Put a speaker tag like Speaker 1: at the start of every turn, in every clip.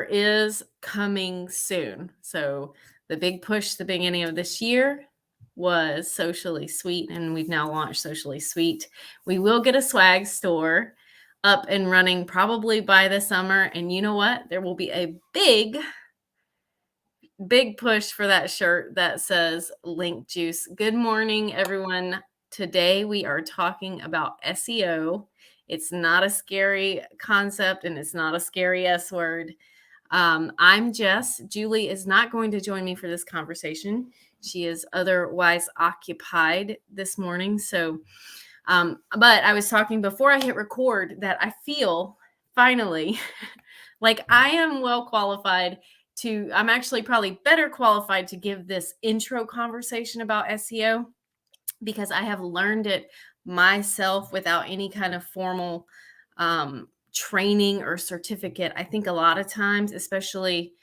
Speaker 1: is coming soon. So the big push the beginning of this year was Socially Sweet, and we've now launched Socially Sweet. We will get a swag store up and running probably by the summer. And you know what? There will be a big push for that shirt that says Link Juice. Good morning, everyone. Today we are talking about SEO. It's not a scary concept and it's not a scary S word. I'm Jess. Julie is not going to join me for this conversation. She is otherwise occupied this morning. But I was talking before I hit record that I feel finally like I am well qualified I'm actually probably better qualified to give this intro conversation about SEO because I have learned it myself without any kind of formal training or certificate. I think a lot of times, especially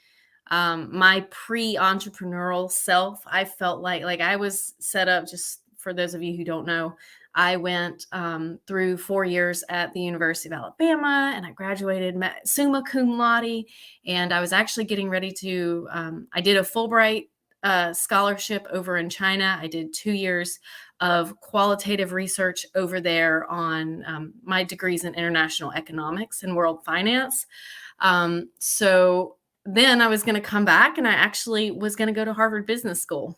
Speaker 1: my pre-entrepreneurial self, I felt like I was set up. Just for those of you who don't know, I went through 4 years at the University of Alabama, and I graduated summa cum laude. And I was actually getting ready to, I did a Fulbright scholarship over in China. I did 2 years of qualitative research over there on my degrees in international economics and world finance. So then I was going to come back, and I actually was going to go to Harvard Business School.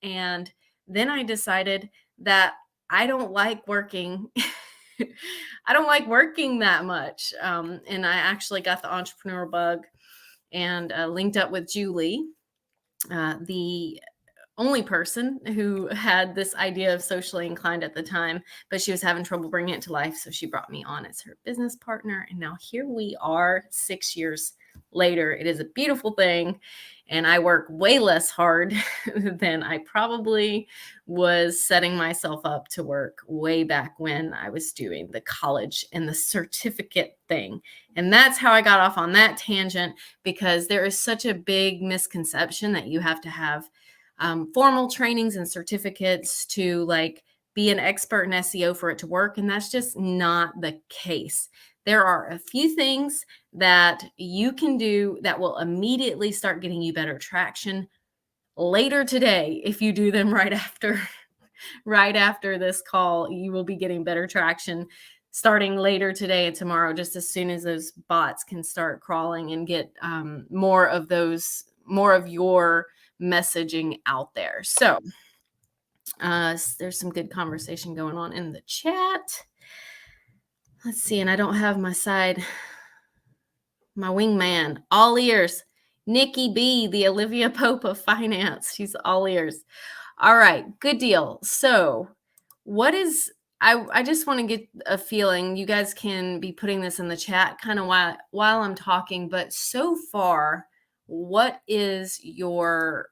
Speaker 1: And then I decided that I don't like working. I don't like working that much. And I actually got the entrepreneur bug and linked up with Julie, the only person who had this idea of Socially Inclined at the time, but she was having trouble bringing it to life. So she brought me on as her business partner. And now here we are 6 years later. It is a beautiful thing. And I work way less hard than I probably was setting myself up to work way back when I was doing the college and the certificate thing. And that's how I got off on that tangent, because there is such a big misconception that you have to have formal trainings and certificates to be an expert in SEO for it to work. And that's just not the case. There are a few things that you can do that will immediately start getting you better traction later today. If you do them right after this call, you will be getting better traction starting later today and tomorrow, just as soon as those bots can start crawling and get more of your messaging out there. So there's some good conversation going on in the chat. Let's see. And I don't have my wingman, all ears. Nikki B, the Olivia Pope of finance. She's all ears. All right. Good deal. So I just want to get a feeling. You guys can be putting this in the chat kind of while I'm talking, but so far, what is your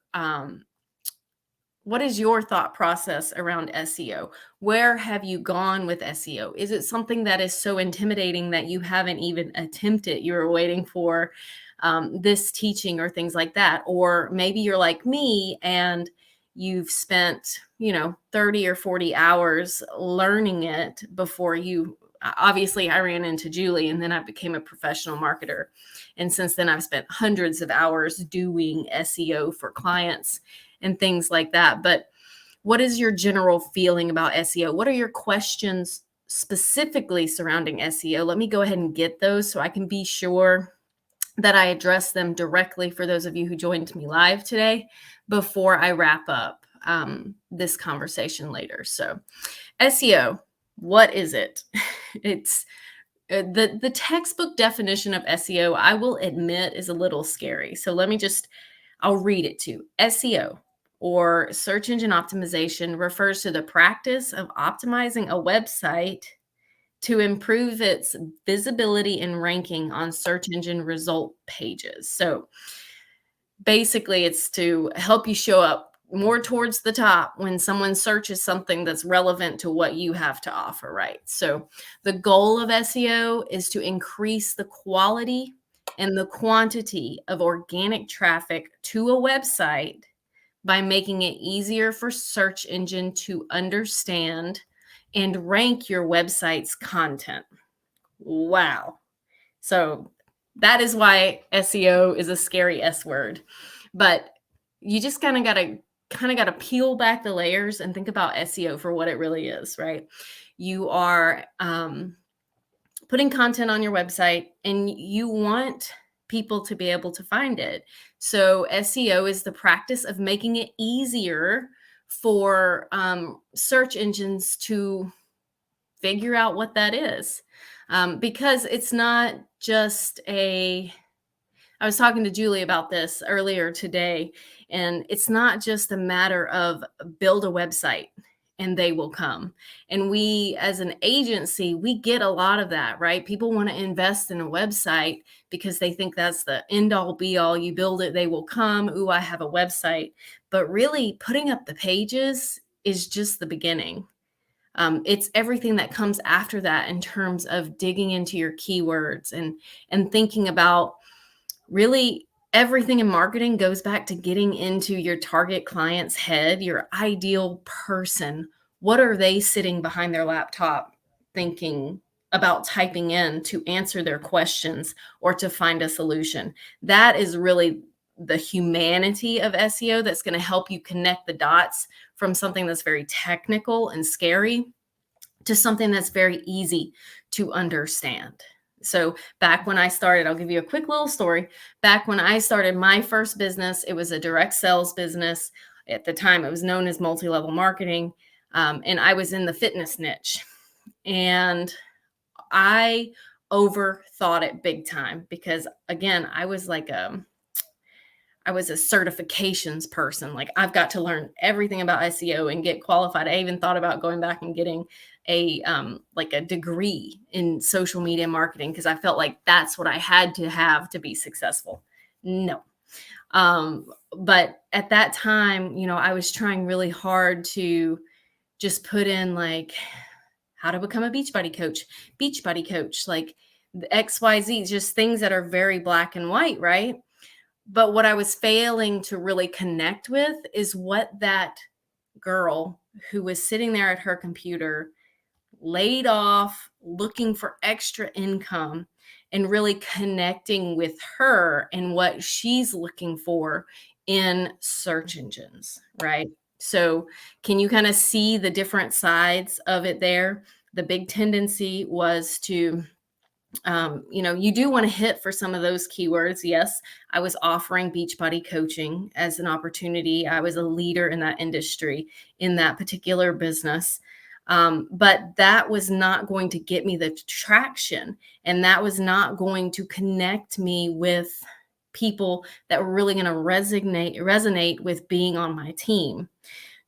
Speaker 1: thought process around SEO? Where have you gone with SEO? Is it something that is so intimidating that you haven't even attempted? You're waiting for this teaching or things like that. Or maybe you're like me and you've spent, 30 or 40 hours learning it before obviously I ran into Julie and then I became a professional marketer. And since then I've spent hundreds of hours doing SEO for clients and things like that. But what is your general feeling about SEO? What are your questions specifically surrounding SEO? Let me go ahead and get those so I can be sure that I address them directly for those of you who joined me live today before I wrap up this conversation later. So SEO, what is it? It's the textbook definition of SEO, I will admit, is a little scary. So I'll read it to you. SEO, or search engine optimization, refers to the practice of optimizing a website to improve its visibility and ranking on search engine result pages. So basically, it's to help you show up more towards the top when someone searches something that's relevant to what you have to offer, right? So the goal of SEO is to increase the quality and the quantity of organic traffic to a website by making it easier for search engine to understand and rank your website's content. Wow. So that is why SEO is a scary S word. But you just kind of got to peel back the layers and think about SEO for what it really is, right? You are putting content on your website and you want people to be able to find it. So SEO is the practice of making it easier for search engines to figure out what that is. Because it's not just I was talking to Julie about this earlier today, and it's not just a matter of build a website and they will come. And we, as an agency, we get a lot of that, right? People want to invest in a website because they think that's the end all be all. You build it, they will come. Ooh, I have a website. But really, putting up the pages is just the beginning. It's everything that comes after that in terms of digging into your keywords and thinking about really everything in marketing goes back to getting into your target client's head, your ideal person. What are they sitting behind their laptop thinking about typing in to answer their questions or to find a solution? That is really the humanity of SEO that's going to help you connect the dots from something that's very technical and scary to something that's very easy to understand. So back when I started, I'll give you a quick little story. Back when I started my first business, it was a direct sales business. At the time, it was known as multi-level marketing. And I was in the fitness niche. And I overthought it big time because, again, I was a certifications person. Like, I've got to learn everything about SEO and get qualified. I even thought about going back and getting a degree in social media marketing because I felt like that's what I had to have to be successful. No. But at that time, I was trying really hard to just put in like how to become a beach buddy coach, like the XYZ, just things that are very black and white, right? But what I was failing to really connect with is what that girl who was sitting there at her computer, laid off, looking for extra income, and really connecting with her and what she's looking for in search engines, right? So, can you kind of see the different sides of it there? The big tendency was to you do want to hit for some of those keywords. Yes, I was offering Beachbody coaching as an opportunity. I was a leader in that industry, in that particular business. But that was not going to get me the traction, and that was not going to connect me with people that were really going to resonate with being on my team.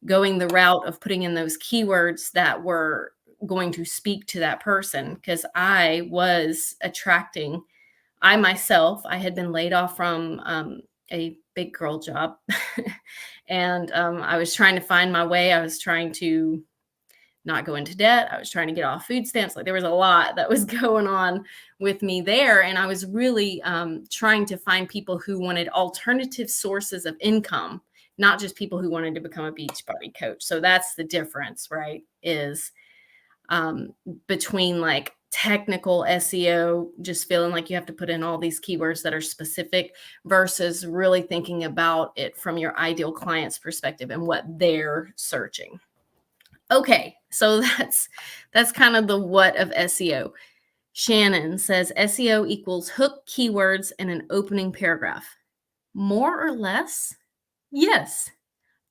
Speaker 1: Going the route of putting in those keywords that were going to speak to that person, because I was attracting, I myself, I had been laid off from a big girl job. And I was trying to find my way. I was trying to not go into debt. I was trying to get off food stamps. Like, there was a lot that was going on with me there. And I was really trying to find people who wanted alternative sources of income, not just people who wanted to become a Beachbody coach. So that's the difference, right? Is between like technical SEO, just feeling like you have to put in all these keywords that are specific, versus really thinking about it from your ideal client's perspective and what they're searching. Okay, so that's kind of the what of SEO. Shannon says SEO equals hook keywords in an opening paragraph. More or less? Yes.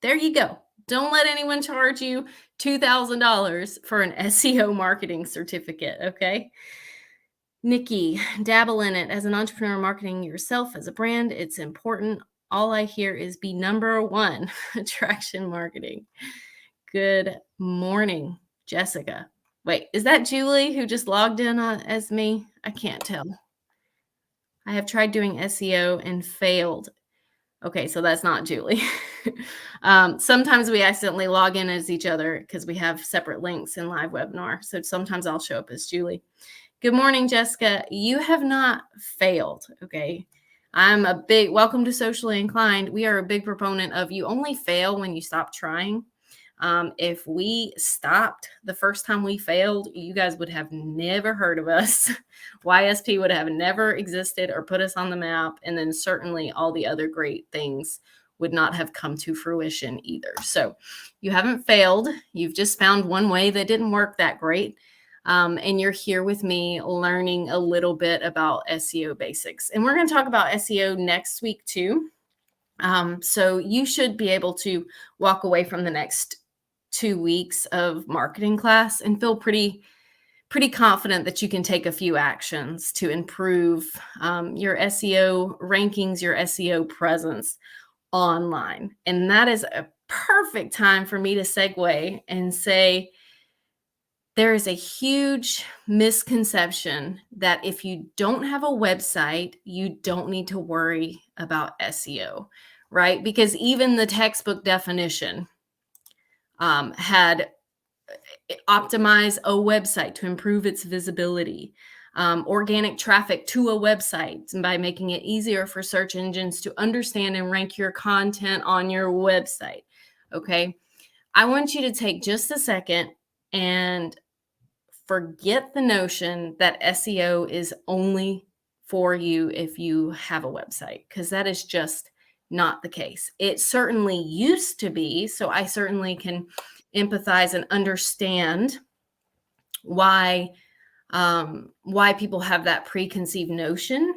Speaker 1: There you go. Don't let anyone charge you $2,000 for an SEO marketing certificate, okay? Nikki, dabble in it. As an entrepreneur marketing yourself as a brand, it's important. All I hear is be number one, attraction marketing. Good morning, Jessica. Wait, is that Julie who just logged in as me? I can't tell. I have tried doing SEO and failed. Okay, so that's not Julie. Sometimes we accidentally log in as each other because we have separate links in live webinar. So sometimes I'll show up as Julie. Good morning, Jessica. You have not failed, okay? Welcome to Socially Inclined. We are a big proponent of you only fail when you stop trying. If we stopped the first time we failed, you guys would have never heard of us. YSP would have never existed or put us on the map. And then certainly all the other great things would not have come to fruition either. So you haven't failed. You've just found one way that didn't work that great. And you're here with me learning a little bit about SEO basics. And we're going to talk about SEO next week too. So you should be able to walk away from the next 2 weeks of marketing class and feel pretty confident that you can take a few actions to improve your SEO rankings, your SEO presence online. And that is a perfect time for me to segue and say, there is a huge misconception that if you don't have a website, you don't need to worry about SEO, right? Because even the textbook definition had optimize a website to improve its visibility, organic traffic to a website by making it easier for search engines to understand and rank your content on your website. Okay. I want you to take just a second and forget the notion that SEO is only for you if you have a website, because that is just not the case. It certainly used to be. So I certainly can empathize and understand why people have that preconceived notion.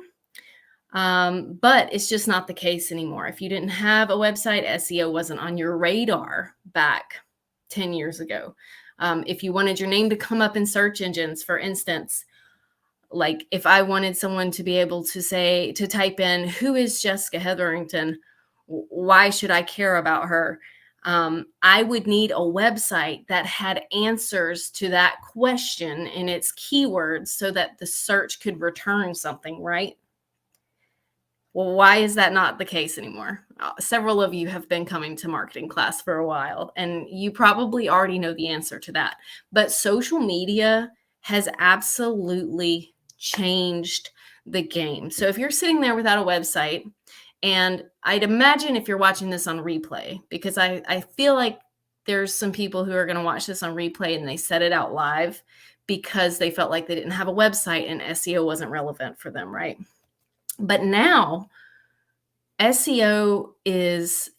Speaker 1: But it's just not the case anymore. If you didn't have a website, SEO wasn't on your radar back 10 years ago. If you wanted your name to come up in search engines, for instance, like if I wanted someone to be able to type in, who is Jessica Hetherington? Why should I care about her? I would need a website that had answers to that question in its keywords so that the search could return something, right? Well, why is that not the case anymore? Several of you have been coming to marketing class for a while, and you probably already know the answer to that. But social media has absolutely changed the game. So if you're sitting there without a website, and I'd imagine if you're watching this on replay, because I feel like there's some people who are going to watch this on replay and they said it out live because they felt like they didn't have a website and SEO wasn't relevant for them, right? But now SEO is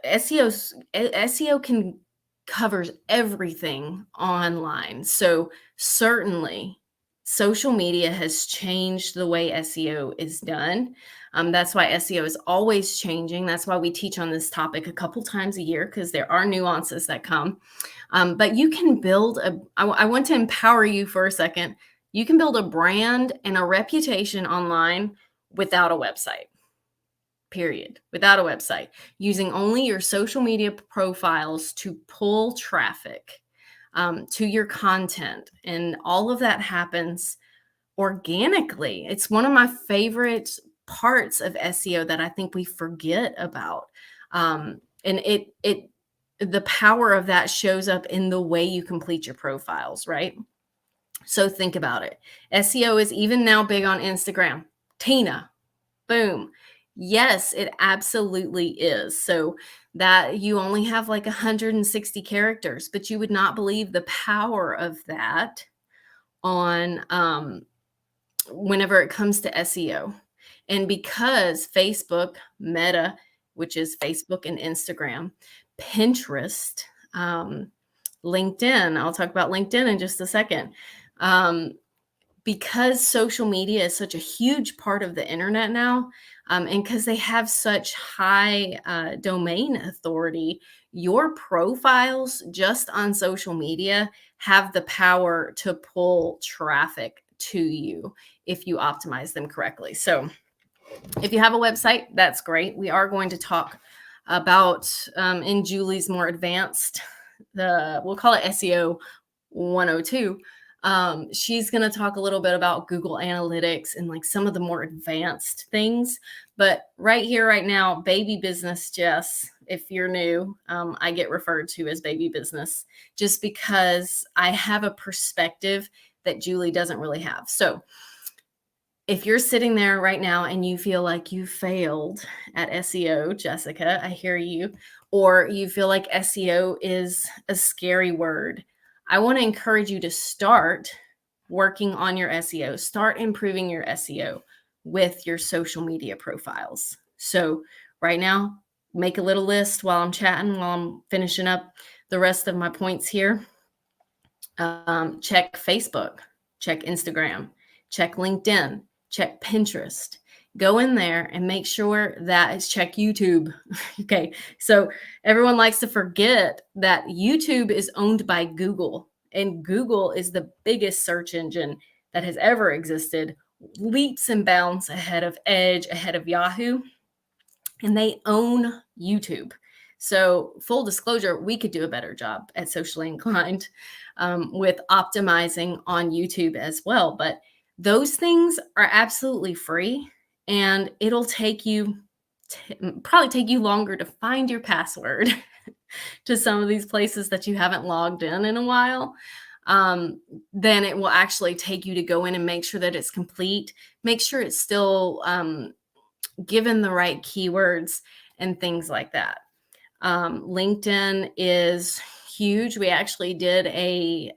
Speaker 1: SEO can covers everything online. So certainly social media has changed the way SEO is done. That's why SEO is always changing. That's why we teach on this topic a couple times a year, because there are nuances that come. But you can build I want to empower you for a second. You can build a brand and a reputation online without a website, period. Without a website, using only your social media profiles to pull traffic to your content. And all of that happens organically. It's one of my favorite parts of SEO that I think we forget about. And the power of that shows up in the way you complete your profiles, right? So think about it. SEO is even now big on Instagram. Tina, boom. Yes, it absolutely is. So that you only have like 160 characters, but you would not believe the power of that on whenever it comes to SEO. And because Facebook, Meta, which is Facebook and Instagram, Pinterest, LinkedIn, I'll talk about LinkedIn in just a second. Because social media is such a huge part of the internet now, and because they have such high domain authority, your profiles just on social media have the power to pull traffic to you if you optimize them correctly. So if you have a website, that's great. We are going to talk about in Julie's more advanced, we'll call it SEO 102. She's going to talk a little bit about Google Analytics and like some of the more advanced things. But right here, right now, baby business, Jess, if you're new, I get referred to as baby business just because I have a perspective that Julie doesn't really have. So if you're sitting there right now and you feel like you failed at SEO, Jessica, I hear you, or you feel like SEO is a scary word, I want to encourage you to start working on your SEO, start improving your SEO with your social media profiles. So, right now, make a little list while I'm chatting, while I'm finishing up the rest of my points here. Check Facebook, check Instagram, check LinkedIn, check Pinterest. Go in there and make sure that it's check YouTube. Okay. So everyone likes to forget that YouTube is owned by Google, and Google is the biggest search engine that has ever existed, leaps and bounds ahead of Edge, ahead of Yahoo, and they own YouTube. So, full disclosure, we could do a better job at Socially Inclined with optimizing on YouTube as well. But those things are absolutely free, and it'll take you probably take you longer to find your password to some of these places that you haven't logged in a while. Then it will actually take you to go in and make sure that it's complete, make sure it's still given the right keywords and things like that. LinkedIn is huge. We actually did a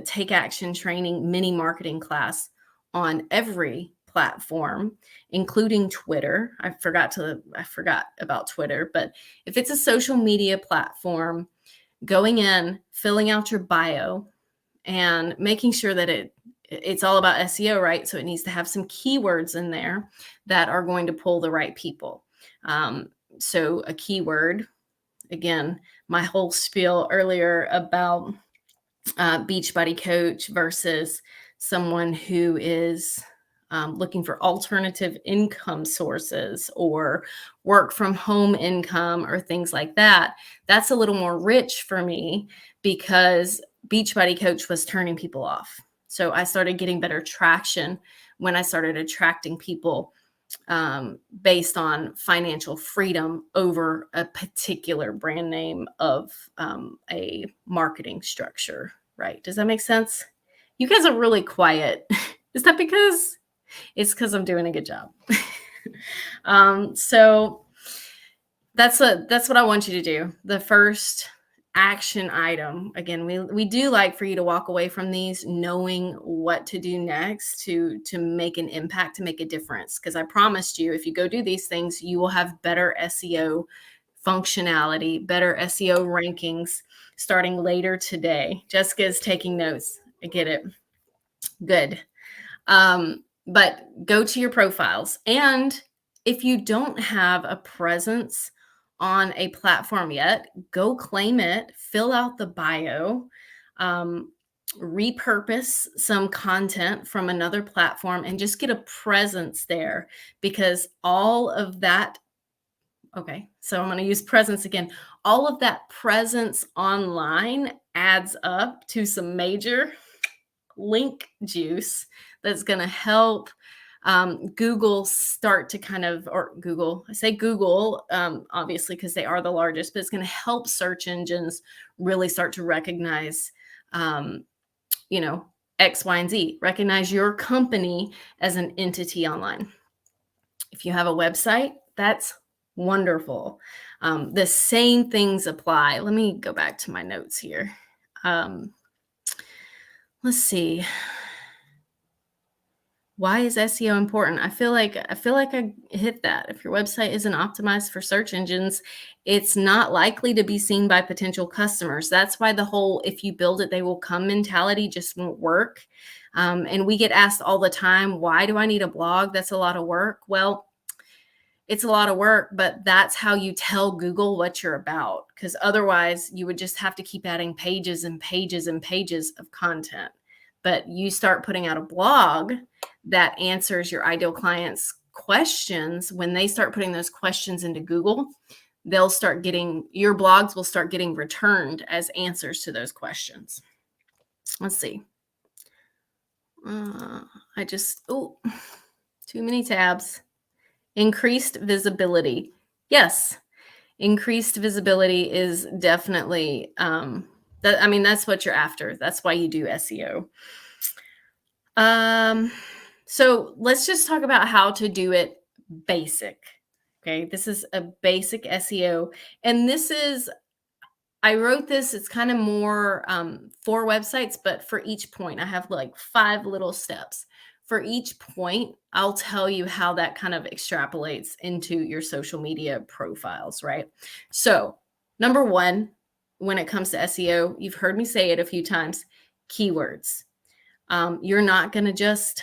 Speaker 1: take action training mini marketing class on every platform, including Twitter. I forgot about Twitter, but if it's a social media platform, going in, filling out your bio, and making sure that it's all about SEO, right? So it needs to have some keywords in there that are going to pull the right people. So a keyword, again, my whole spiel earlier about Beachbody coach versus someone who is looking for alternative income sources or work from home income or things like that. That's a little more rich for me because Beachbody coach was turning people off. So I started getting better traction when I started attracting people based on financial freedom over a particular brand name of a marketing structure, right? Does that make sense? You guys are really quiet. Is that because it's because I'm doing a good job? So that's what I want you to do. The first action item, again, we do like for you to walk away from these knowing what to do next to make an impact, to make a difference, because I promised you, if you go do these things, you will have better SEO functionality, better SEO rankings starting later today. Jessica is taking notes. I get it. Good. But go to your profiles, and if you don't have a presence on a platform yet, go claim it, fill out the bio, repurpose some content from another platform, and just get a presence there, because all of that, okay, so I'm going to use presence again. All of that presence online adds up to some major link juice that's going to help Google start to kind of, or Google, I say Google, obviously, because they are the largest, but it's going to help search engines really start to recognize, X, Y, and Z, recognize your company as an entity online. If you have a website, that's wonderful. The same things apply. Let me go back to my notes here. Let's see. Why is SEO important? I feel like I hit that. If your website isn't optimized for search engines, it's not likely to be seen by potential customers. That's why the whole "if you build it, they will come" mentality just won't work. And we get asked all the time, why do I need a blog? That's a lot of work. Well, it's a lot of work, but that's how you tell Google what you're about, because otherwise you would just have to keep adding pages and pages and pages of content. But you start putting out a blog that answers your ideal clients' questions. When they start putting those questions into Google, your blogs will start getting returned as answers to those questions. Let's see. Too many tabs. Increased visibility. Yes, increased visibility is definitely, that's what you're after. That's why you do SEO. Um, so let's just talk about how to do it basic. Okay, this is a basic SEO, and this is I wrote this. It's kind of more for websites, but for each point, I have like 5 little steps. For each point, I'll tell you how that kind of extrapolates into your social media profiles, right? So, number one, when it comes to SEO, you've heard me say it a few times, keywords. You're not going to just,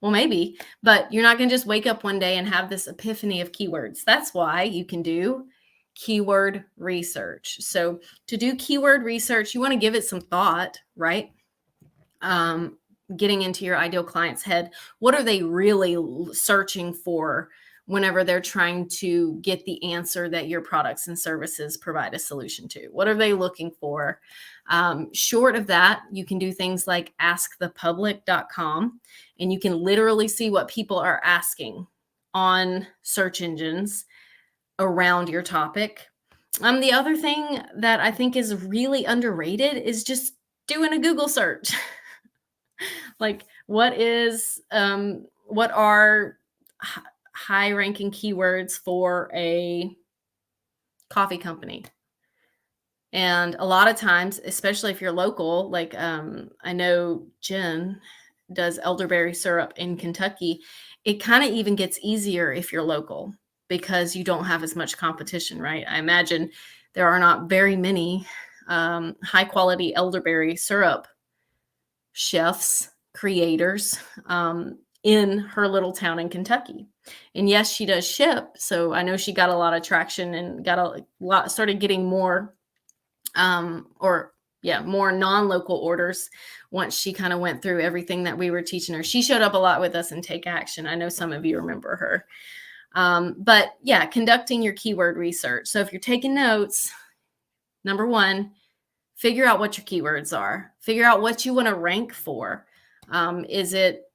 Speaker 1: well, maybe, but you're not going to just wake up one day and have this epiphany of keywords. That's why you can do keyword research. So, to do keyword research, you want to give it some thought, right? Getting into your ideal client's head. What are they really searching for whenever they're trying to get the answer that your products and services provide a solution to? What are they looking for? Short of that, you can do things like askthepublic.com, and you can literally see what people are asking on search engines around your topic. The other thing that I think is really underrated is just doing a Google search. Like, what are high ranking keywords for a coffee company? And a lot of times, especially if you're local, like I know Jen does elderberry syrup in Kentucky. It kind of even gets easier if you're local because you don't have as much competition, right? I imagine there are not very many high quality elderberry syrup chefs, creators in her little town in Kentucky. And yes, she does ship. So I know she got a lot of traction and got a lot, started getting more more non-local orders once she kind of went through everything that we were teaching her. She showed up a lot with us in Take Action. I know some of you remember her. But yeah, conducting your keyword research. So if you're taking notes, number one, figure out what your keywords are. Figure out what you want to rank for. Is it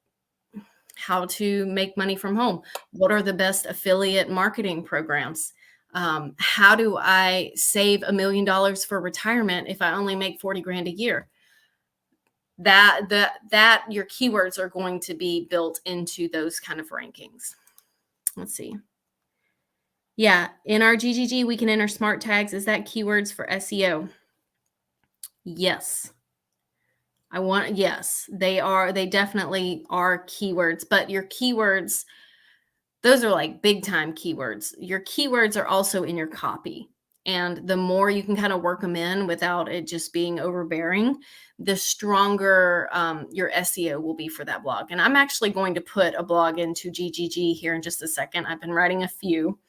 Speaker 1: how to make money from home? What are the best affiliate marketing programs? How do I save $1 million for retirement if I only make 40 grand a year? That your keywords are going to be built into those kind of rankings. Let's see. Yeah, in our GGG, we can enter smart tags. Is that keywords for SEO? Yes. Yes, they are. They definitely are keywords, but your keywords, those are like big time keywords. Your keywords are also in your copy. And the more you can kind of work them in without it just being overbearing, the stronger your SEO will be for that blog. And I'm actually going to put a blog into GGG here in just a second. I've been writing a few.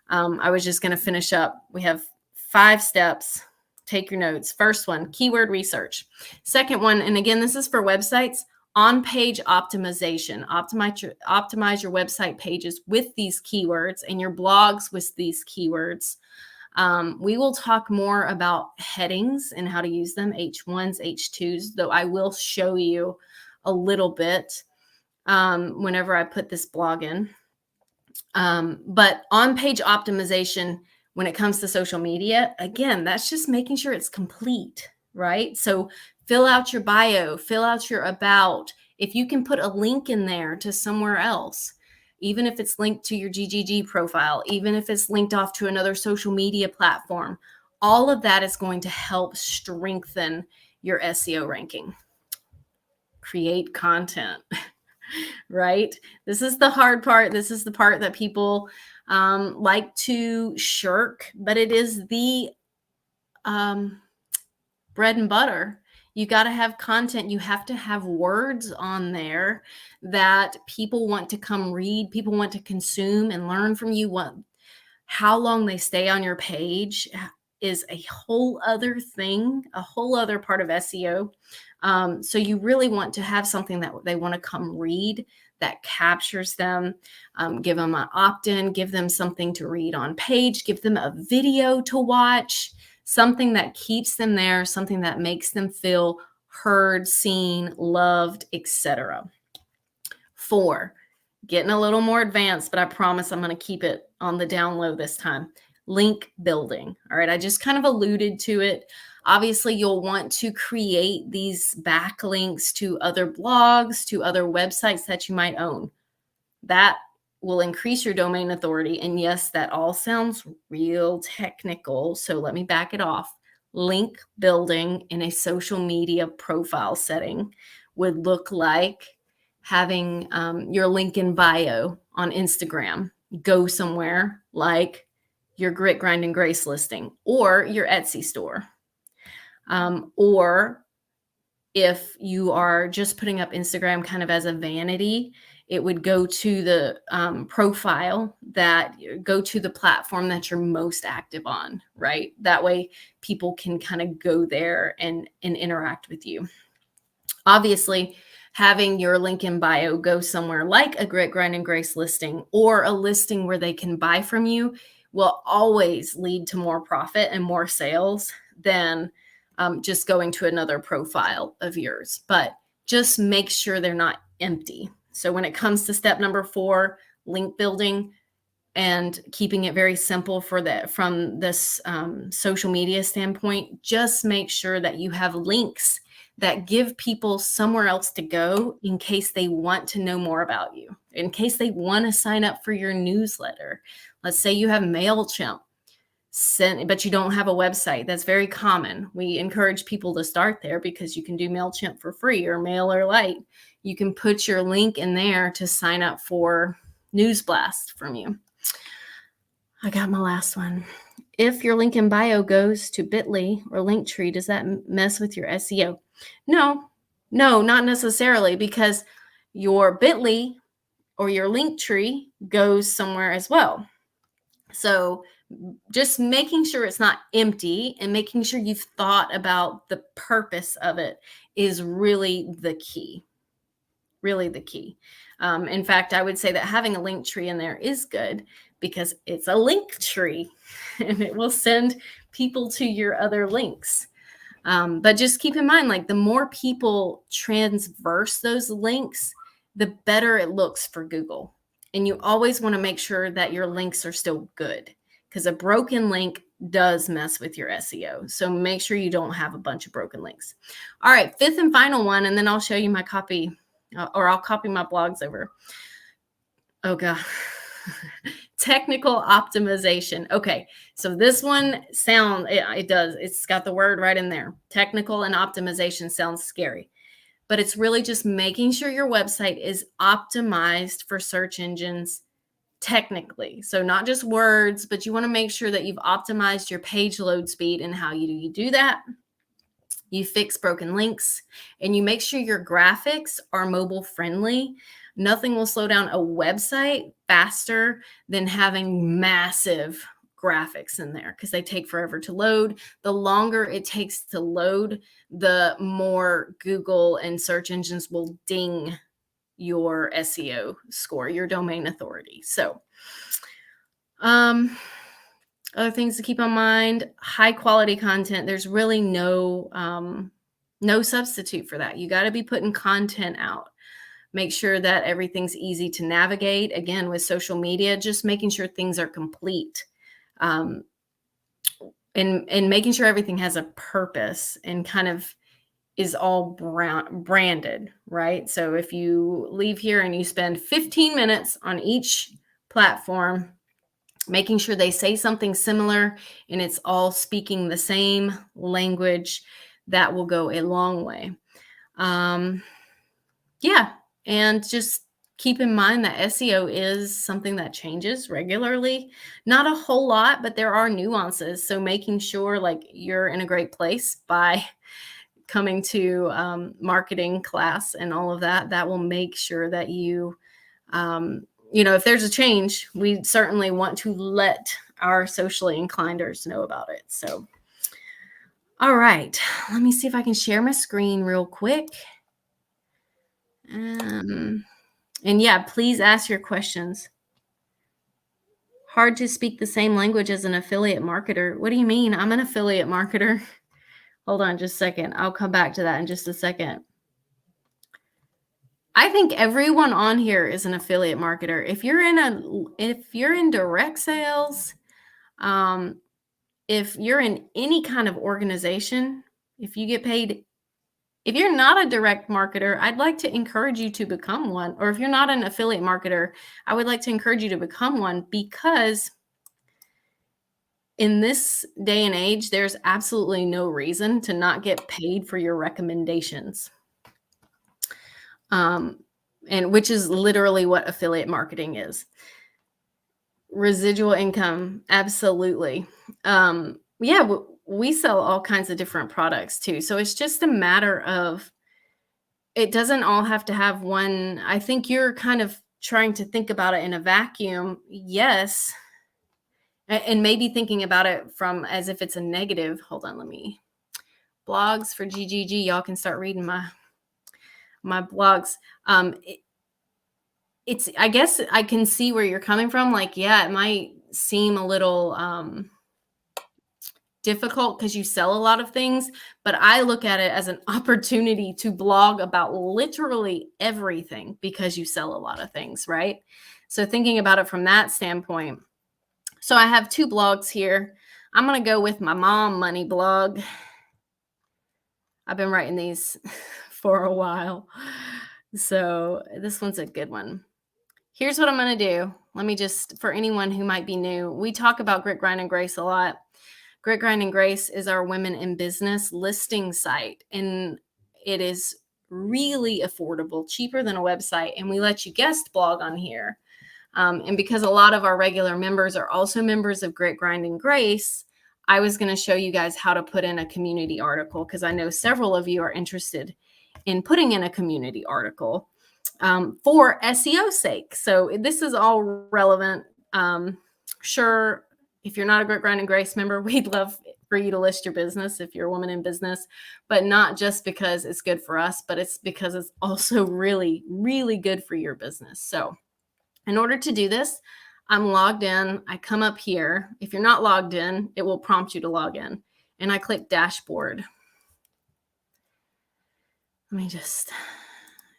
Speaker 1: I was just going to finish up. We have 5 steps. Take your notes. First one, keyword research. Second one, and again, this is for websites, on-page optimization. Optimize your website pages with these keywords and your blogs with these keywords. We will talk more about headings and how to use them, H1s, H2s, though I will show you a little bit whenever I put this blog in. But on-page optimization, when it comes to social media, again, that's just making sure it's complete, right? So fill out your bio, fill out your about. If you can put a link in there to somewhere else, even if it's linked to your GGG profile, even if it's linked off to another social media platform, all of that is going to help strengthen your SEO ranking. Create content, right? This is the hard part. This is the part that people like to shirk, but it is the bread and butter. You got to have content. You have to have words on there that people want to come read, people want to consume and learn from you. How long they stay on your page is a whole other thing, a whole other part of SEO. So you really want to have something that they want to come read, that captures them. Give them an opt-in, give them something to read on page, give them a video to watch, something that keeps them there, something that makes them feel heard, seen, loved, etc. 4, getting a little more advanced, but I promise I'm going to keep it on the down low this time. Link building. All right. I just kind of alluded to it. Obviously, you'll want to create these backlinks to other blogs, to other websites that you might own. That will increase your domain authority. And yes, that all sounds real technical. So let me back it off. Link building in a social media profile setting would look like having your link in bio on Instagram go somewhere like your Grit, Grind, and Grace listing or your Etsy store. Or if you are just putting up Instagram kind of as a vanity, it would go to the profile that go to the platform that you're most active on, right? That way people can kind of go there and interact with you. Obviously, having your link in bio go somewhere like a Grit, Grind, and Grace listing or a listing where they can buy from you will always lead to more profit and more sales than just going to another profile of yours. But just make sure they're not empty. So when it comes to step number 4, link building and keeping it very simple for that from this social media standpoint, just make sure that you have links that give people somewhere else to go in case they want to know more about you, in case they want to sign up for your newsletter. Let's say you have MailChimp, but you don't have a website. That's very common. We encourage people to start there because you can do MailChimp for free or MailerLite. You can put your link in there to sign up for news blast from you. I got my last one. If your link in bio goes to Bitly or Linktree, does that mess with your SEO? No, not necessarily, because your Bitly or your Linktree goes somewhere as well. So just making sure it's not empty and making sure you've thought about the purpose of it is really the key. Really the key. In fact, I would say that having a link tree in there is good because it's a link tree and it will send people to your other links. But just keep in mind, like the more people transverse those links, the better it looks for Google. And you always want to make sure that your links are still good because a broken link does mess with your SEO. So make sure you don't have a bunch of broken links. All right, 5th and final one, and then I'll show you my copy or I'll copy my blogs over. Oh God. Technical optimization. Okay. So this one it does. It's got the word right in there. Technical and optimization sounds scary, but it's really just making sure your website is optimized for search engines technically. So not just words, but you want to make sure that you've optimized your page load speed. And how you do that? You fix broken links and you make sure your graphics are mobile friendly. Nothing will slow down a website faster than having massive graphics in there because they take forever to load. The longer it takes to load, the more Google and search engines will ding your SEO score, your domain authority. So, other things to keep in mind, high quality content. There's really no substitute for that. You got to be putting content out. Make sure that everything's easy to navigate. Again, with social media, just making sure things are complete. And making sure everything has a purpose and kind of is all branded, right? So if you leave here and you spend 15 minutes on each platform, making sure they say something similar and it's all speaking the same language, that will go a long way. Yeah. And just keep in mind that SEO is something that changes regularly. Not a whole lot, but there are nuances. So making sure like you're in a great place by coming to marketing class and all of that, that will make sure that you, if there's a change, we certainly want to let our socially inclineders know about it. So, all right, let me see if I can share my screen real quick. And yeah, please ask your questions. Hard to speak the same language as an affiliate marketer. What do you mean? I'm an affiliate marketer. Hold on just a second. I'll come back to that in just a second. I think everyone on here is an affiliate marketer. If you're in direct sales, if you're in any kind of organization, if you get paid, if you're not a direct marketer, I'd like to encourage you to become one. Or if you're not an affiliate marketer, I would like to encourage you to become one, because in this day and age, there's absolutely no reason to not get paid for your recommendations. Um, and which is literally what affiliate marketing is. Residual income, absolutely. Yeah, we sell all kinds of different products too. So it's just a matter of, it doesn't all have to have one. I think you're kind of trying to think about it in a vacuum. Yes. And maybe thinking about it from as if it's a negative. Hold on, let me blogs for GGG. Y'all can start reading my blogs. It's, I guess I can see where you're coming from. Like, yeah, it might seem a little difficult because you sell a lot of things, but I look at it as an opportunity to blog about literally everything because you sell a lot of things, right? So thinking about it from that standpoint. So I have 2 blogs here. I'm going to go with my mom money blog. I've been writing these for a while. So this one's a good one. Here's what I'm going to do. Let me just, for anyone who might be new, we talk about Grit, Grind, and Grace a lot. Grit, Grind, and Grace is our women in business listing site, and it is really affordable, cheaper than a website, and we let you guest blog on here. And because a lot of our regular members are also members of Grit, Grind, and Grace, I was going to show you guys how to put in a community article, because I know several of you are interested in putting in a community article for SEO sake. So this is all relevant. Sure, if you're not a Grit, Grind, and Grace member, we'd love for you to list your business if you're a woman in business, but not just because it's good for us, but it's because it's also really, really good for your business. So in order to do this, I'm logged in. I come up here. If you're not logged in, it will prompt you to log in. And I click dashboard. Let me just,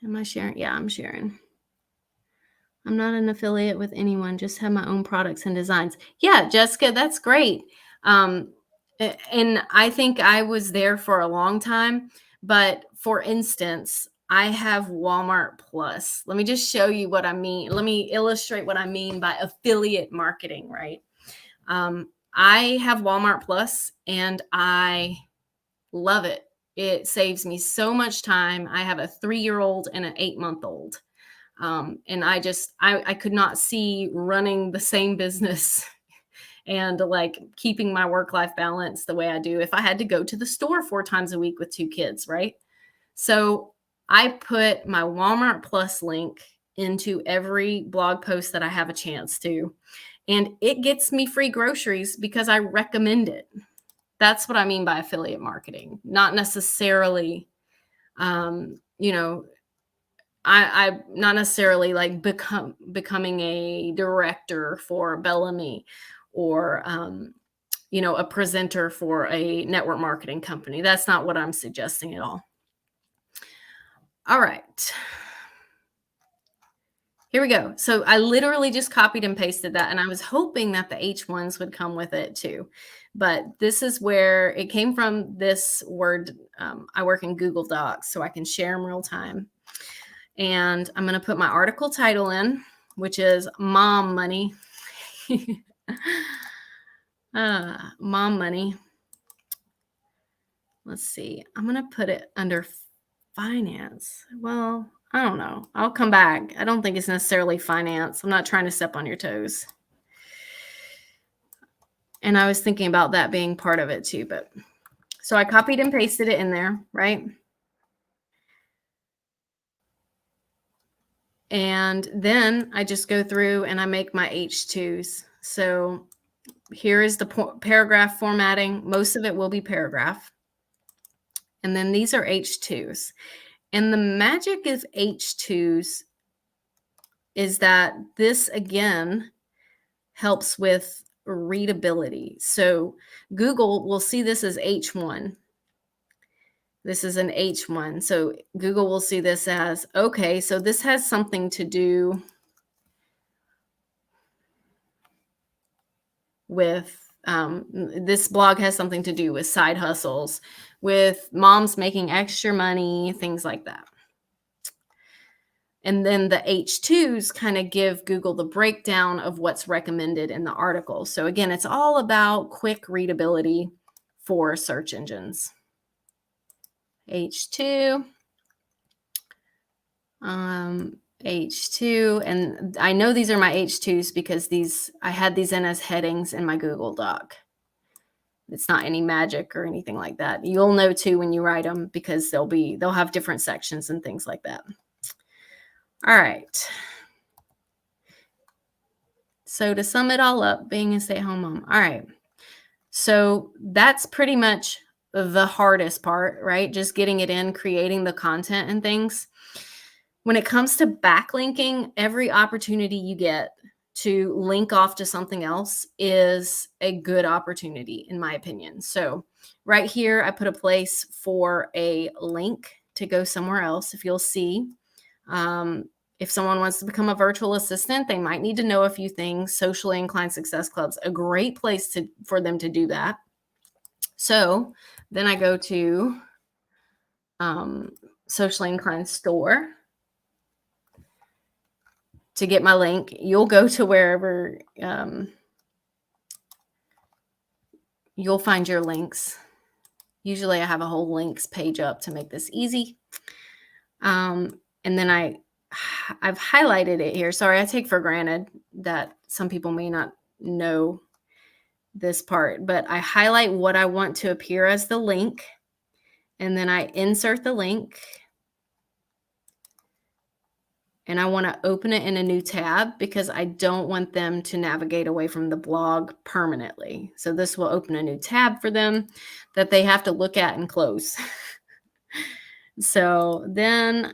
Speaker 1: am I sharing? Yeah, I'm sharing. I'm not an affiliate with anyone, just have my own products and designs. Yeah, Jessica, that's great. And I think I was there for a long time. But for instance, I have Walmart Plus. Let me just show you what I mean. Let me illustrate what I mean by affiliate marketing, right? I have Walmart Plus and I love it. It saves me so much time. I have a 3-year-old and an 8-month-old. And I could not see running the same business and like keeping my work-life balance the way I do if I had to go to the store 4 times a week with 2 kids, right? So I put my Walmart Plus link into every blog post that I have a chance to, and it gets me free groceries because I recommend it. That's what I mean by affiliate marketing, not necessarily, you know, I not necessarily like becoming a director for Bellamy or a presenter for a network marketing company. That's not what I'm suggesting at all. All right. Here we go. So I literally just copied and pasted that, and I was hoping that the H1s would come with it too. But this is where it came from, this Word. I work in Google Docs, so I can share them real time. And I'm going to put my article title in, which is Mom Money. Mom Money. Let's see. I'm going to put it under finance. Well, I don't know. I'll come back. I don't think it's necessarily finance. I'm not trying to step on your toes. And I was thinking about that being part of it too. But so I copied and pasted it in there, right? And then I just go through and I make my H2s. So here is the paragraph formatting. Most of it will be paragraph. And then these are H2s. And the magic of H2s is that this, again, helps with readability. So Google will see this as H1. This is an H1. So Google will see this as, okay, so this has something to do with This blog has something to do with side hustles, with moms making extra money, things like that. And then the H2s kind of give Google the breakdown of what's recommended in the article. So again, it's all about quick readability for search engines. H2, H2, and I know these are my H2s because I had these in as headings in my Google Doc. It's not any magic or anything like that. You'll know too when you write them because they'll have different sections and things like that. All right. So to sum it all up, being a stay-at-home mom. All right. So that's pretty much the hardest part, right? Just getting it in, creating the content and things. When it comes to backlinking, every opportunity you get to link off to something else is a good opportunity, in my opinion. So right here, I put a place for a link to go somewhere else. If you'll see, if someone wants to become a virtual assistant, they might need to know a few things. Socially Inclined Success Club's a great place for them to do that. So then I go to Socially Inclined Store to get my link. You'll go to wherever you'll find your links. Usually I have a whole links page up to make this easy. And then I've highlighted it here. Sorry, I take for granted that some people may not know this part, but I highlight what I want to appear as the link, and then I insert the link, and I want to open it in a new tab because I don't want them to navigate away from the blog permanently. So this will open a new tab for them that they have to look at and close. So then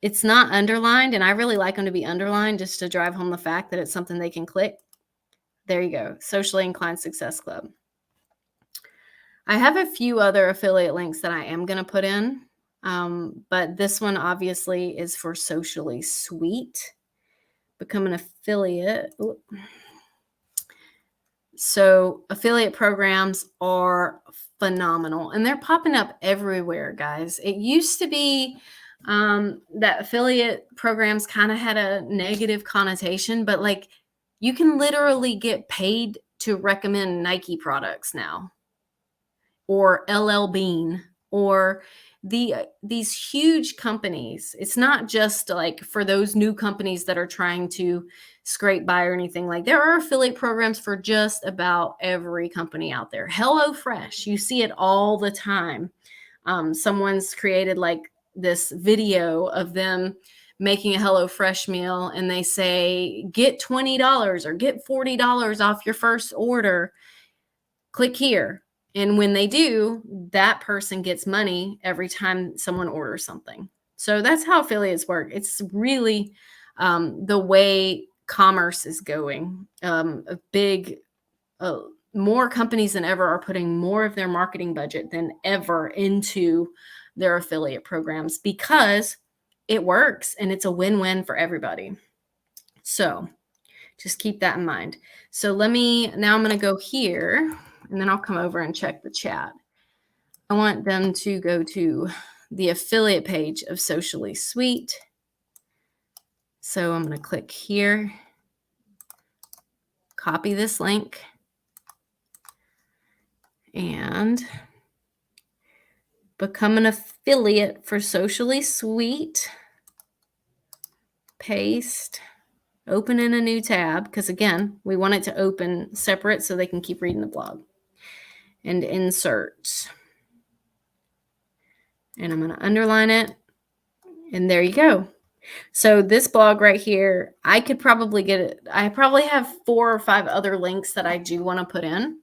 Speaker 1: it's not underlined, and I really like them to be underlined just to drive home the fact that it's something they can click. There you go, Socially Inclined Success Club. I have a few other affiliate links that I am going to put in, but this one obviously is for Socially Sweet. Become an affiliate. So affiliate programs are phenomenal, and they're popping up everywhere, guys. It used to be that affiliate programs kind of had a negative connotation, but like you can literally get paid to recommend Nike products now, or LL Bean, or these huge companies. It's not just like for those new companies that are trying to scrape by or anything. Like there are affiliate programs for just about every company out there. HelloFresh, you see it all the time. Someone's created like this video of them making a HelloFresh meal, and they say, get $20 or get $40 off your first order. Click here. And when they do, that person gets money every time someone orders something. So that's how affiliates work. It's really the way commerce is going. More companies than ever are putting more of their marketing budget than ever into their affiliate programs because it works and it's a win-win for everybody. So just keep that in mind. So now I'm going to go here, and then I'll come over and check the chat. I want them to go to the affiliate page of Socially Sweet. So I'm going to click here, copy this link, and become an affiliate for Socially Sweet. Paste, open in a new tab, because again, we want it to open separate so they can keep reading the blog. And insert. And I'm going to underline it. And there you go. So this blog right here, I could probably get it. I probably have 4 or 5 other links that I do want to put in,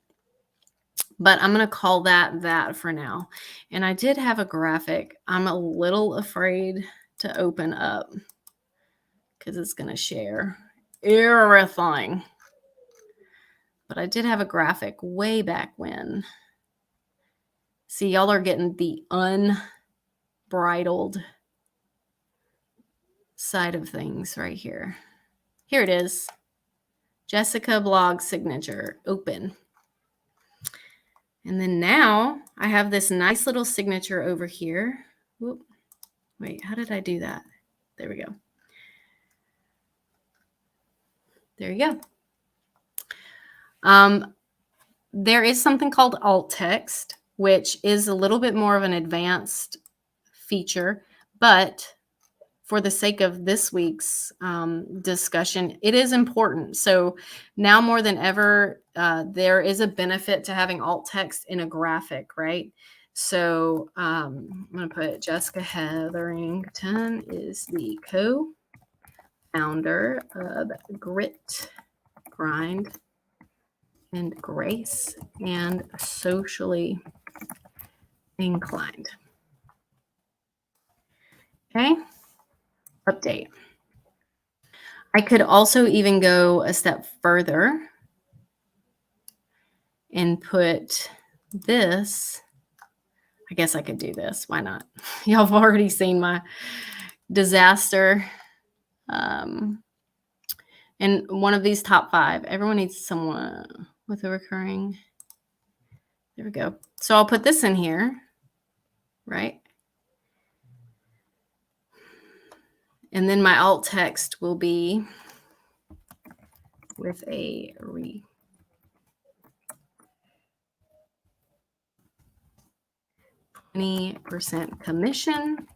Speaker 1: but I'm going to call that for now. And I did have a graphic. I'm a little afraid to open up because it's going to share everything. But I did have a graphic way back when. See, y'all are getting the unbridled side of things right here. Here it is. Jessica blog signature, open. And then now I have this nice little signature over here. Whoop. Wait, how did I do that? There we go. There you go. There is something called alt text, which is a little bit more of an advanced feature, but for the sake of this week's discussion, it is important. So now more than ever, there is a benefit to having alt text in a graphic, right? So I'm going to put Jessica Hetherington is the co-founder of Grit, Grind, and Grace, and Socially Inclined. Okay. Update. I could also even go a step further and put this. I guess I could do this. Why not? Y'all have already seen my disaster. And one of these top 5. Everyone needs someone with a recurring. There we go. So I'll put this in here, right? And then my alt text will be with a 20% commission.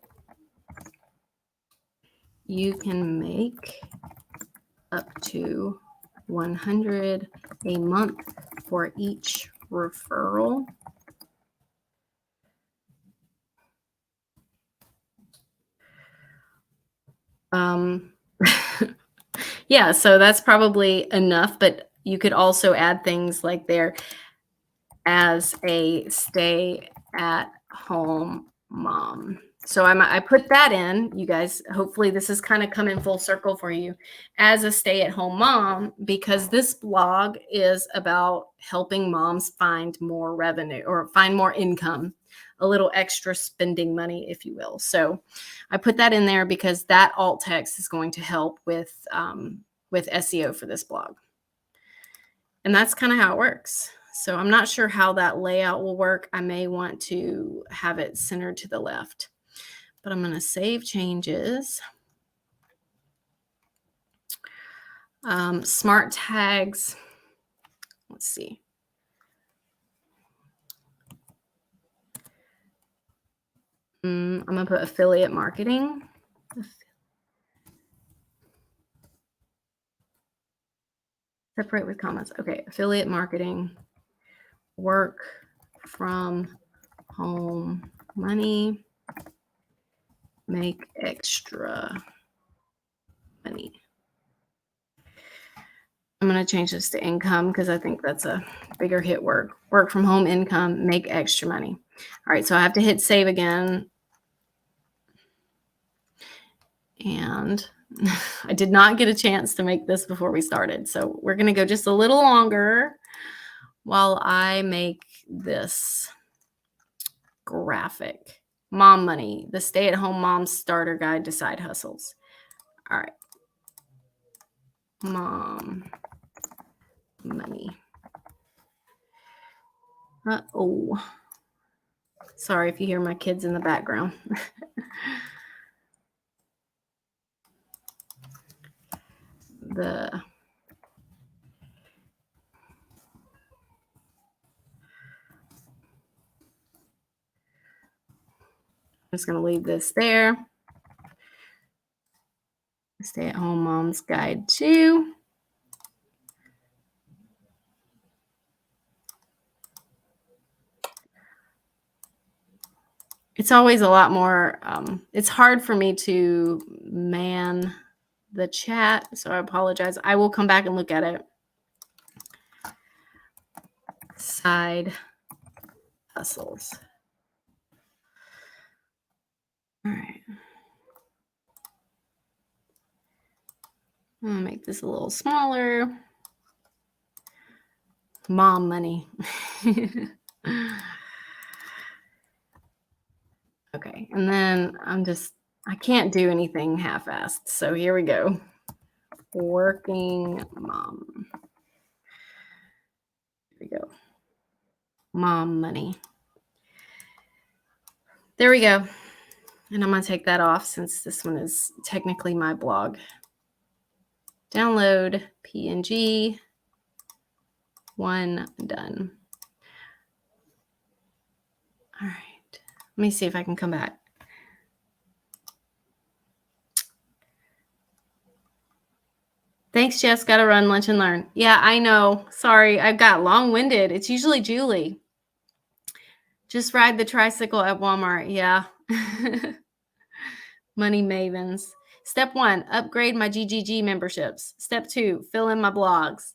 Speaker 1: You can make up to $100 a month for each referral. Yeah, so that's probably enough, but you could also add things like there as a stay-at-home mom. So I put that in, you guys. Hopefully this is kind of coming full circle for you as a stay-at-home mom, because this blog is about helping moms find more revenue or find more income, a little extra spending money, if you will. So I put that in there because that alt text is going to help with SEO for this blog. And that's kind of how it works. So I'm not sure how that layout will work. I may want to have it centered to the left, but I'm going to save changes. Smart tags. Let's see. I'm going to put affiliate marketing. Separate with comments. Okay. Affiliate marketing. Work from home money. Make extra money. I'm going to change this to income because I think that's a bigger hit word. Work from home income, make extra money. All right, so I have to hit save again. And I did not get a chance to make this before we started. So we're going to go just a little longer while I make this graphic. Mom money, the stay-at-home mom starter guide to side hustles. All right. Mom money. Uh-oh. Sorry if you hear my kids in the background. I'm just going to leave this there. Stay-at-home mom's guide 2. It's always a lot more, it's hard for me to man the chat, so I apologize. I will come back and look at it. Side hustles. All right. I'm going to make this a little smaller. Mom money. Okay, and then I can't do anything half-assed. So here we go. Working mom. Here we go. Mom money. There we go. And I'm going to take that off since this one is technically my blog. Download PNG. One done. All right. Let me see if I can come back. Thanks, Jess. Got to run, lunch, and learn. Yeah, I know. Sorry, I got long-winded. It's usually Julie. Just ride the tricycle at Walmart. Yeah. Money mavens. Step 1, upgrade my GGG memberships. Step 2, fill in my blogs.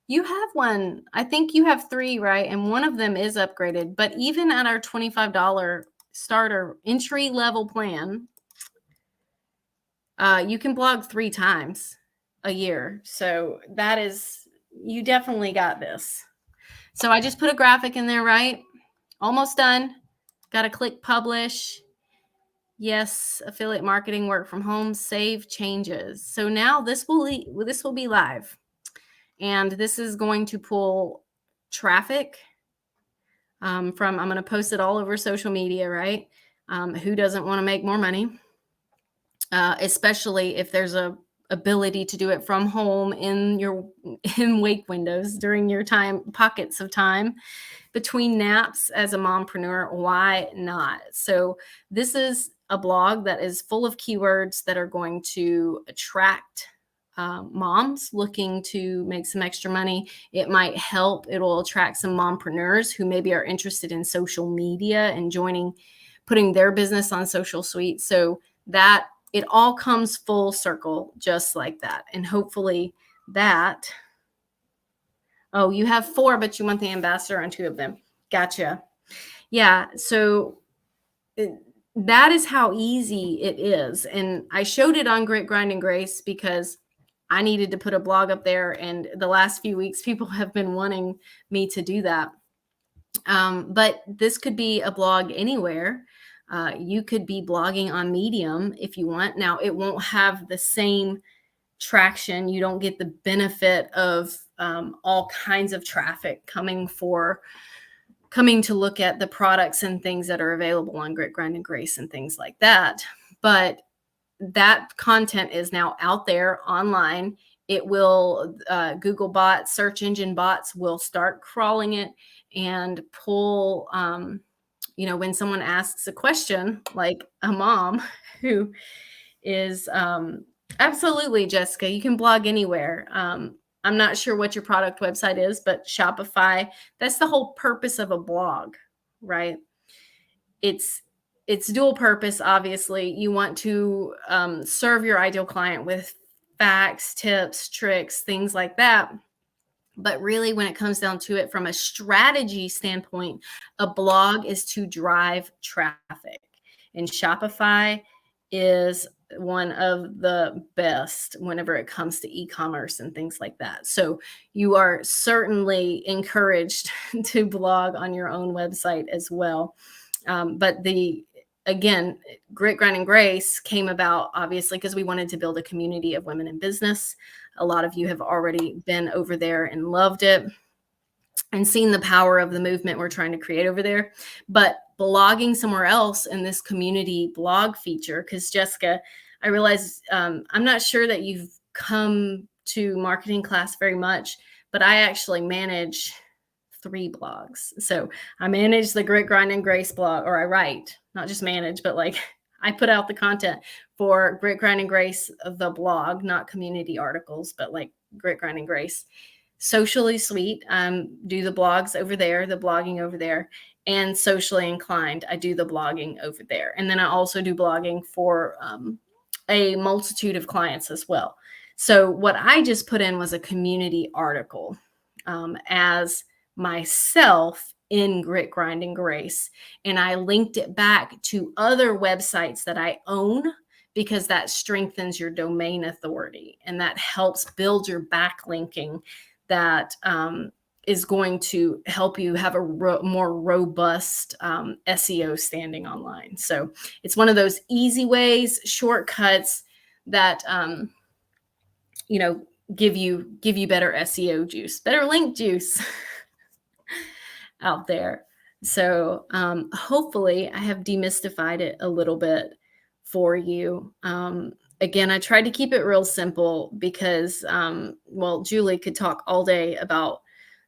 Speaker 1: You have one. I think you have 3, right? And one of them is upgraded. But even at our $25 starter entry-level plan, you can blog 3 times a year. So that is, you definitely got this. So I just put a graphic in there, right? Almost done. Got to click publish. Yes, affiliate marketing, work from home, save changes. So now this will be live. And this is going to pull traffic I'm going to post it all over social media, right? Who doesn't want to make more money? Especially if there's a ability to do it from home in wake windows during your pockets of time between naps as a mompreneur. Why not? So this is a blog that is full of keywords that are going to attract moms looking to make some extra money. It might help. It will attract some mompreneurs who maybe are interested in social media and putting their business on Social Suite. So that it all comes full circle just like that. And hopefully that, oh, you have 4, but you want the ambassador on 2 of them. Gotcha. Yeah. So that is how easy it is. And I showed it on Grit, Grind, and Grace because I needed to put a blog up there. And the last few weeks, people have been wanting me to do that. But this could be a blog anywhere. You could be blogging on Medium if you want. Now, it won't have the same traction. You don't get the benefit of all kinds of traffic coming to look at the products and things that are available on Grit, Grind, and Grace and things like that. But that content is now out there online. It will, Google bots, search engine bots will start crawling it and pull, when someone asks a question, like a mom who is, absolutely, Jessica, you can blog anywhere. I'm not sure what your product website is, but Shopify, that's the whole purpose of a blog, right? It's dual purpose. Obviously, you want to serve your ideal client with facts, tips, tricks, things like that. But really, when it comes down to it, from a strategy standpoint, a blog is to drive traffic. And Shopify is one of the best whenever it comes to e-commerce and things like that. So you are certainly encouraged to blog on your own website as well. But again, Grit, Grind, and Grace came about obviously because we wanted to build a community of women in business. A lot of you have already been over there and loved it and seen the power of the movement we're trying to create over there. But blogging somewhere else in this community blog feature, because Jessica, I realize I'm not sure that you've come to marketing class very much, but I actually manage 3 blogs. So I manage the Grit, Grind, and Grace blog, or I write, not just manage, but like I put out the content for Grit, Grind, and Grace, the blog, not community articles, but like Grit, Grind, and Grace. Socially Sweet, do the blogs over there, the blogging over there, and Socially Inclined, I do the blogging over there. And then I also do blogging for a multitude of clients as well. So what I just put in was a community article as myself in Grit, Grind, and Grace. And I linked it back to other websites that I own because that strengthens your domain authority and that helps build your backlinking that is going to help you have a more robust SEO standing online. So it's one of those easy ways, shortcuts that, give you better SEO juice, better link juice. out there. So hopefully I have demystified it a little bit for you. Again, I tried to keep it real simple because, well, Julie could talk all day about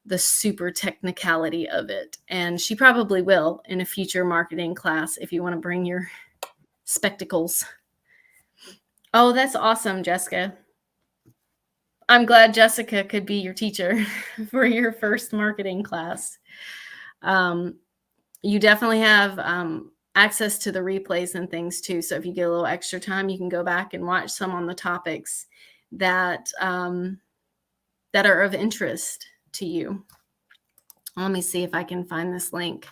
Speaker 1: the super technicality of it. And she probably will in a future marketing class if you want to bring your spectacles. Oh, that's awesome, Jessica. I'm glad Jessica could be your teacher for your first marketing class. You definitely have access to the replays and things too. So if you get a little extra time, you can go back and watch some on the topics that that are of interest to you. Let me see if I can find this link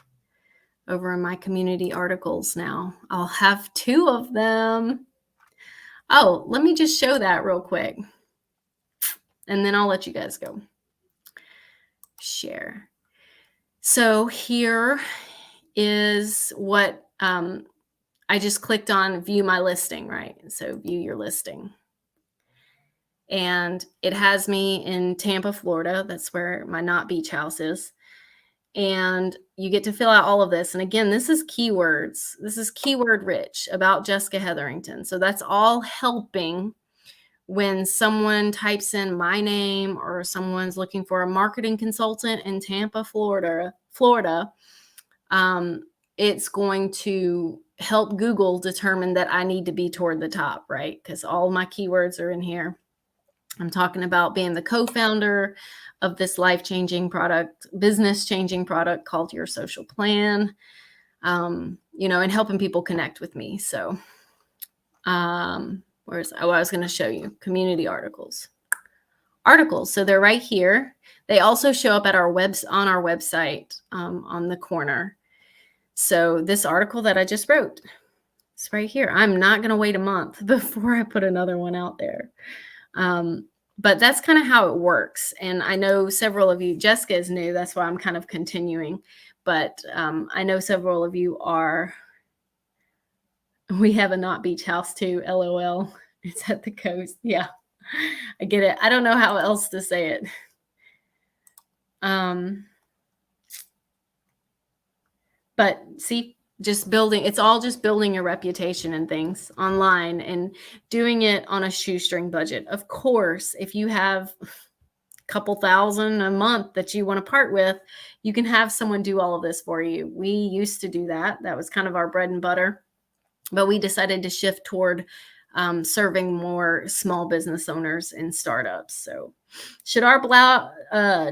Speaker 1: over in my community articles now. I'll have 2 of them. Oh, let me just show that real quick. And then I'll let you guys go. Share. So here is what I just clicked on view my listing, right? So view your listing. And it has me in Tampa, Florida. That's where my Not Beach House is. And you get to fill out all of this. And again, this is keywords. This is keyword rich about Jessica Hetherington. So that's all helping when someone types in my name or someone's looking for a marketing consultant in Tampa, Florida, it's going to help Google determine that I need to be toward the top, right? Because all my keywords are in here. I'm talking about being the co-founder of this life-changing product, business-changing product called Your Social Plan, and helping people connect with me. So I was going to show you community articles. So they're right here. They also show up at on our website on the corner. So this article that I just wrote, it's right here. I'm not going to wait a month before I put another one out there. But that's kind of how it works. And I know several of you, Jessica is new, that's why I'm kind of continuing. But I know several of you are, we have a Not Beach House too, LOL. It's at the coast. Yeah, I get it. I don't know how else to say it. But see, it's all just building your reputation and things online and doing it on a shoestring budget. Of course, if you have a couple thousand a month that you want to part with, you can have someone do all of this for you. We used to do that. That was kind of our bread and butter, but we decided to shift toward serving more small business owners and startups. So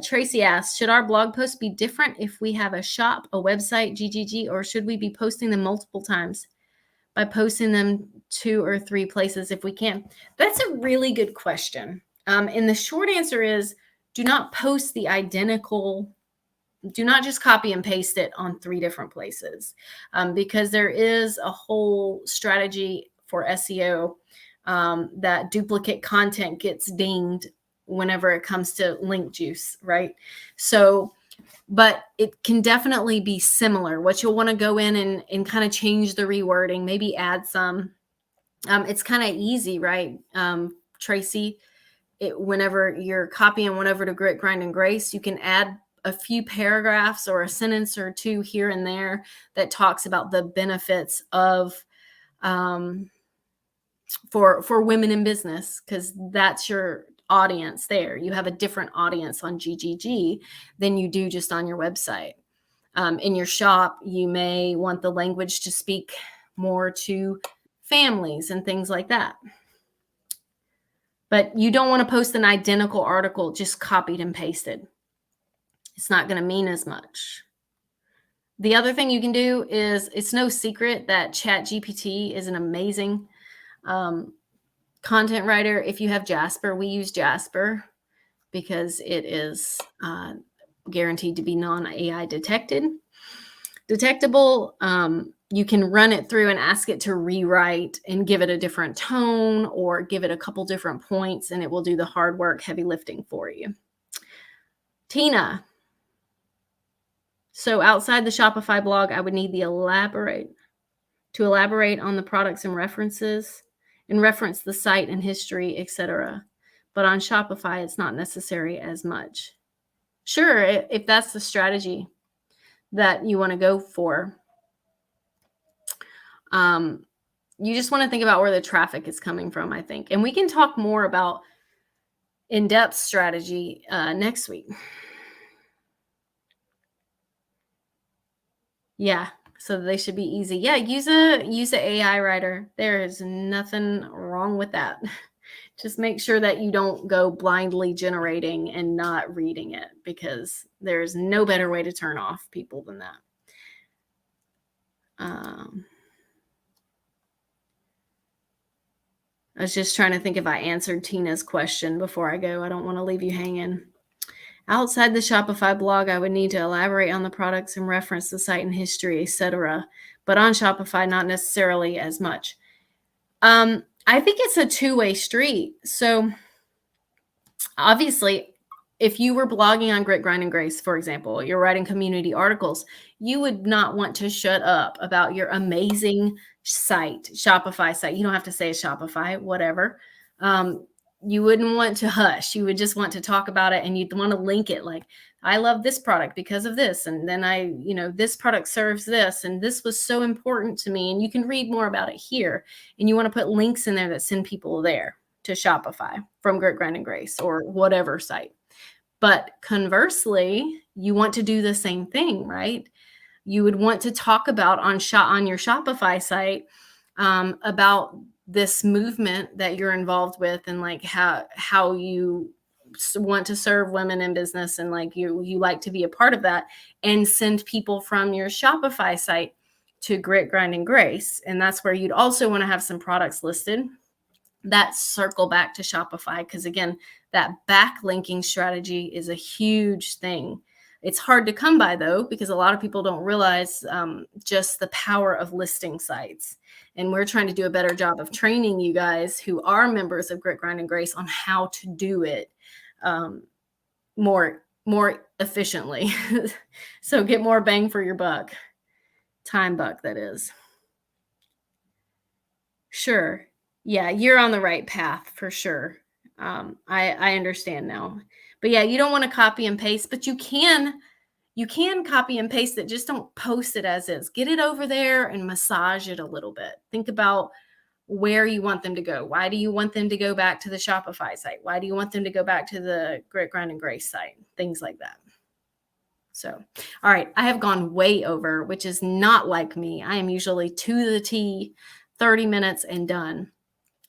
Speaker 1: Tracy asks, should our blog posts be different if we have a shop, a website, GGG, or should we be posting them multiple times by posting them 2 or 3 places if we can? That's a really good question. And the short answer is do not post the identical. Do not just copy and paste it on 3 different places because there is a whole strategy for SEO that duplicate content gets dinged whenever it comes to link juice, right? So, but it can definitely be similar. What you'll want to go in and kind of change the rewording, maybe add some. It's kind of easy, right, Tracy? Whenever you're copying one over to Grit, Grind, and Grace, you can add a few paragraphs or a sentence or 2 here and there that talks about the benefits of for women in business, because that's your audience there. You have a different audience on GGG than you do just on your website. In your shop, you may want the language to speak more to families and things like that. But you don't want to post an identical article just copied and pasted. It's not going to mean as much. The other thing you can do is, it's no secret that ChatGPT is an amazing content writer. If you have Jasper, we use Jasper because it is guaranteed to be non-AI detectable. You can run it through and ask it to rewrite and give it a different tone or give it a couple different points, and it will do the hard work, heavy lifting for you. Tina. So outside the Shopify blog, I would need to elaborate on the products and references and reference the site and history, etc. But on Shopify, it's not necessary as much. Sure, if that's the strategy. that you want to go for. You just want to think about where the traffic is coming from, I think. And we can talk more about in-depth strategy next week. Yeah, so they should be easy. Yeah, use a AI writer. There is nothing wrong with that. Just make sure that you don't go blindly generating and not reading it, because there's no better way to turn off people than that. I was just trying to think if I answered Tina's question before I go. I don't want to leave you hanging. Outside the Shopify blog, I would need to elaborate on the products and reference the site and history, etc. But on Shopify, not necessarily as much. I think it's a two-way street. So obviously, if you were blogging on Grit, Grind, and Grace, for example, you're writing community articles, you would not want to shut up about your amazing site, Shopify site. You don't have to say Shopify, whatever. You wouldn't want to hush. You would just want to talk about it, and you'd want to link it like, I love this product because of this. And then this product serves this, and this was so important to me. And you can read more about it here. And you want to put links in there that send people there to Shopify from Grit, Grind, and Grace or whatever site. But conversely, you want to do the same thing, right? You would want to talk about on your Shopify site about this movement that you're involved with, and like how you want to serve women in business, and like you like to be a part of that, and send people from your Shopify site to Grit, Grind, and Grace. And that's where you'd also want to have some products listed that circle back to Shopify, because again, that backlinking strategy is a huge thing. It's hard to come by, though, because a lot of people don't realize just the power of listing sites. And we're trying to do a better job of training you guys who are members of Grit, Grind, and Grace on how to do it more efficiently. So get more bang for your buck. Time buck, that is. Sure. Yeah, you're on the right path for sure. I understand now. But yeah, you don't want to copy and paste, but you can copy and paste it. Just don't post it as is. Get it over there and massage it a little bit. Think about where you want them to go. Why do you want them to go back to the Shopify site? Why do you want them to go back to the Grit, Grind, and Grace site? Things like that. So, all right, I have gone way over, which is not like me. I am usually to the T, 30 minutes and done.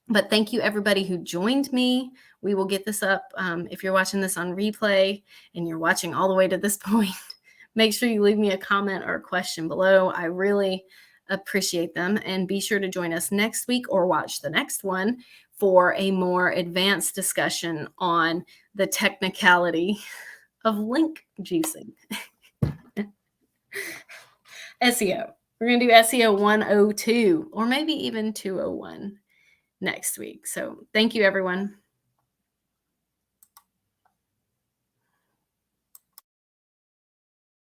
Speaker 1: But thank you, everybody who joined me. We will get this up. If you're watching this on replay and you're watching all the way to this point, make sure you leave me a comment or a question below. I really appreciate them. And be sure to join us next week or watch the next one for a more advanced discussion on the technicality of link juicing. SEO. We're going to do SEO 102 or maybe even 201 next week. So thank you, everyone.